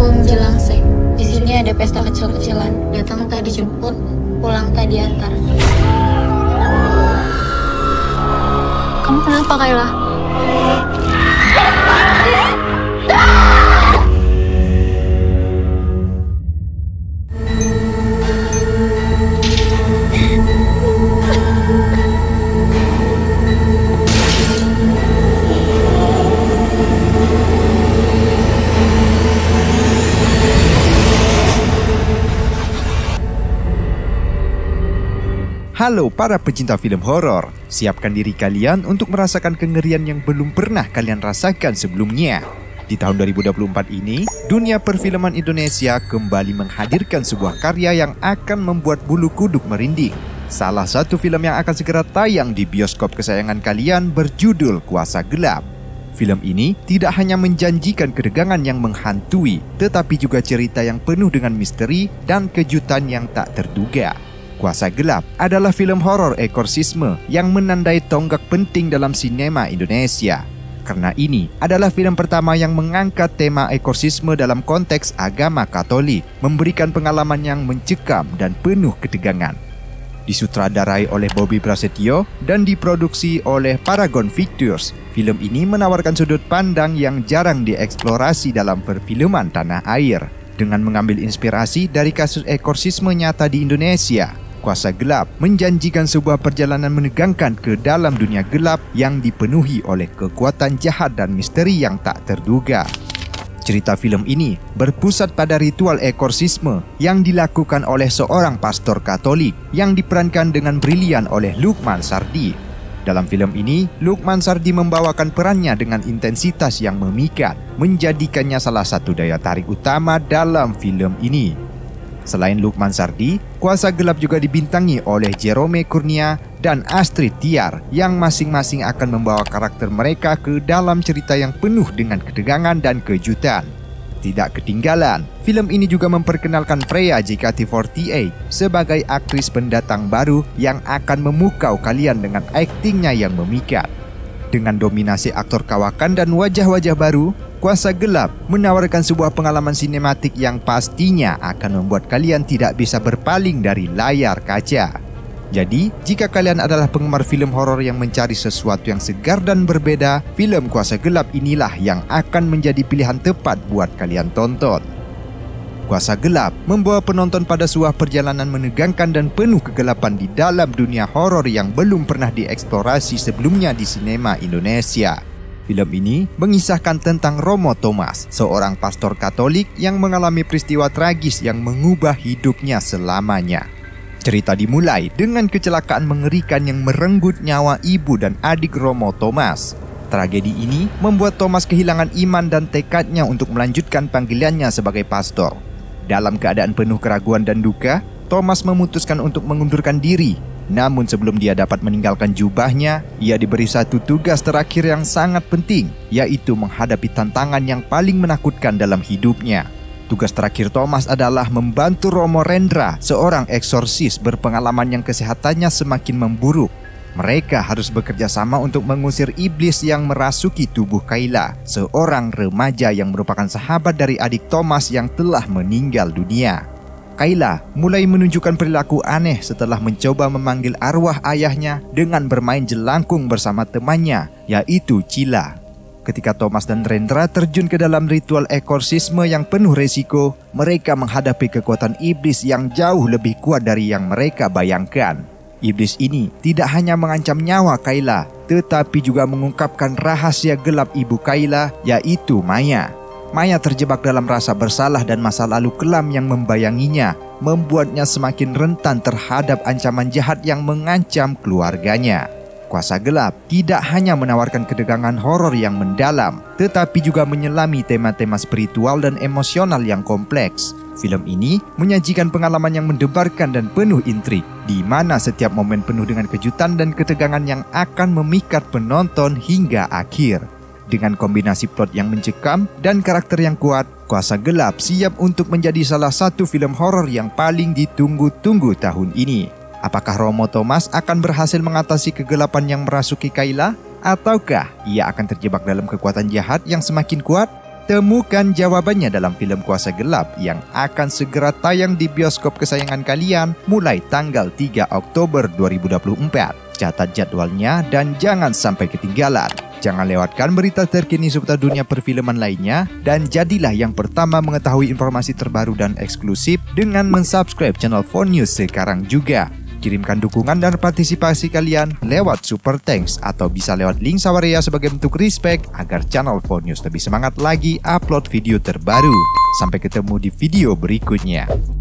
Malam menjelang sek. Di sini ada pesta kecil-kecilan. Datang tak dijemput, pulang tak diantar. Kamu kenapa, Kayla? Halo para pecinta film horor, siapkan diri kalian untuk merasakan kengerian yang belum pernah kalian rasakan sebelumnya. Di tahun 2024 ini, dunia perfilman Indonesia kembali menghadirkan sebuah karya yang akan membuat bulu kuduk merinding. Salah satu film yang akan segera tayang di bioskop kesayangan kalian berjudul Kuasa Gelap. Film ini tidak hanya menjanjikan ketegangan yang menghantui, tetapi juga cerita yang penuh dengan misteri dan kejutan yang tak terduga. Kuasa Gelap adalah film horor eksorsisme yang menandai tonggak penting dalam sinema Indonesia. Karena ini adalah film pertama yang mengangkat tema eksorsisme dalam konteks agama Katolik, memberikan pengalaman yang mencekam dan penuh ketegangan. Disutradarai oleh Bobby Prasetyo dan diproduksi oleh Paragon Pictures, film ini menawarkan sudut pandang yang jarang dieksplorasi dalam perfilman tanah air, dengan mengambil inspirasi dari kasus eksorsisme nyata di Indonesia. Kuasa Gelap menjanjikan sebuah perjalanan menegangkan ke dalam dunia gelap yang dipenuhi oleh kekuatan jahat dan misteri yang tak terduga. Cerita film ini berpusat pada ritual eksorsisme yang dilakukan oleh seorang pastor Katolik yang diperankan dengan brilian oleh Lukman Sardi. Dalam film ini, Lukman Sardi membawakan perannya dengan intensitas yang memikat, menjadikannya salah satu daya tarik utama dalam film ini. Selain Lukman Sardi, Kuasa Gelap juga dibintangi oleh Jerome Kurnia dan Astrid Tiar yang masing-masing akan membawa karakter mereka ke dalam cerita yang penuh dengan ketegangan dan kejutan. Tidak ketinggalan, film ini juga memperkenalkan Freya JKT48 sebagai aktris pendatang baru yang akan memukau kalian dengan aktingnya yang memikat. Dengan dominasi aktor kawakan dan wajah-wajah baru, Kuasa Gelap menawarkan sebuah pengalaman sinematik yang pastinya akan membuat kalian tidak bisa berpaling dari layar kaca. Jadi, jika kalian adalah penggemar film horor yang mencari sesuatu yang segar dan berbeda, film Kuasa Gelap inilah yang akan menjadi pilihan tepat buat kalian tonton. Kuasa Gelap membawa penonton pada sebuah perjalanan menegangkan dan penuh kegelapan di dalam dunia horor yang belum pernah dieksplorasi sebelumnya di sinema Indonesia. Film ini mengisahkan tentang Romo Thomas, seorang pastor Katolik yang mengalami peristiwa tragis yang mengubah hidupnya selamanya. Cerita dimulai dengan kecelakaan mengerikan yang merenggut nyawa ibu dan adik Romo Thomas. Tragedi ini membuat Thomas kehilangan iman dan tekadnya untuk melanjutkan panggilannya sebagai pastor. Dalam keadaan penuh keraguan dan duka, Thomas memutuskan untuk mengundurkan diri. Namun sebelum dia dapat meninggalkan jubahnya, ia diberi satu tugas terakhir yang sangat penting, yaitu menghadapi tantangan yang paling menakutkan dalam hidupnya. Tugas terakhir Thomas adalah membantu Romo Rendra, seorang eksorsis berpengalaman yang kesehatannya semakin memburuk. Mereka harus bekerja sama untuk mengusir iblis yang merasuki tubuh Kayla, seorang remaja yang merupakan sahabat dari adik Thomas yang telah meninggal dunia. Kayla mulai menunjukkan perilaku aneh setelah mencoba memanggil arwah ayahnya dengan bermain jelangkung bersama temannya, yaitu Cila. Ketika Thomas dan Rendra terjun ke dalam ritual eksorsisme yang penuh resiko, mereka menghadapi kekuatan iblis yang jauh lebih kuat dari yang mereka bayangkan. Iblis ini tidak hanya mengancam nyawa Kayla, tetapi juga mengungkapkan rahasia gelap ibu Kayla, yaitu Maya. Maya terjebak dalam rasa bersalah dan masa lalu kelam yang membayanginya, membuatnya semakin rentan terhadap ancaman jahat yang mengancam keluarganya. Kuasa Gelap tidak hanya menawarkan ketegangan horor yang mendalam, tetapi juga menyelami tema-tema spiritual dan emosional yang kompleks. Film ini menyajikan pengalaman yang mendebarkan dan penuh intrik, di mana setiap momen penuh dengan kejutan dan ketegangan yang akan memikat penonton hingga akhir. Dengan kombinasi plot yang mencekam dan karakter yang kuat, Kuasa Gelap siap untuk menjadi salah satu film horor yang paling ditunggu-tunggu tahun ini. Apakah Romo Thomas akan berhasil mengatasi kegelapan yang merasuki Kayla? Ataukah ia akan terjebak dalam kekuatan jahat yang semakin kuat? Temukan jawabannya dalam film Kuasa Gelap yang akan segera tayang di bioskop kesayangan kalian mulai tanggal 3 Oktober 2024. Catat jadwalnya dan jangan sampai ketinggalan. Jangan lewatkan berita terkini seputar dunia perfilman lainnya dan jadilah yang pertama mengetahui informasi terbaru dan eksklusif dengan mensubscribe channel 4News sekarang juga. Kirimkan dukungan dan partisipasi kalian lewat Super Thanks atau bisa lewat link Sawaria sebagai bentuk respect agar channel 4News lebih semangat lagi upload video terbaru. Sampai ketemu di video berikutnya.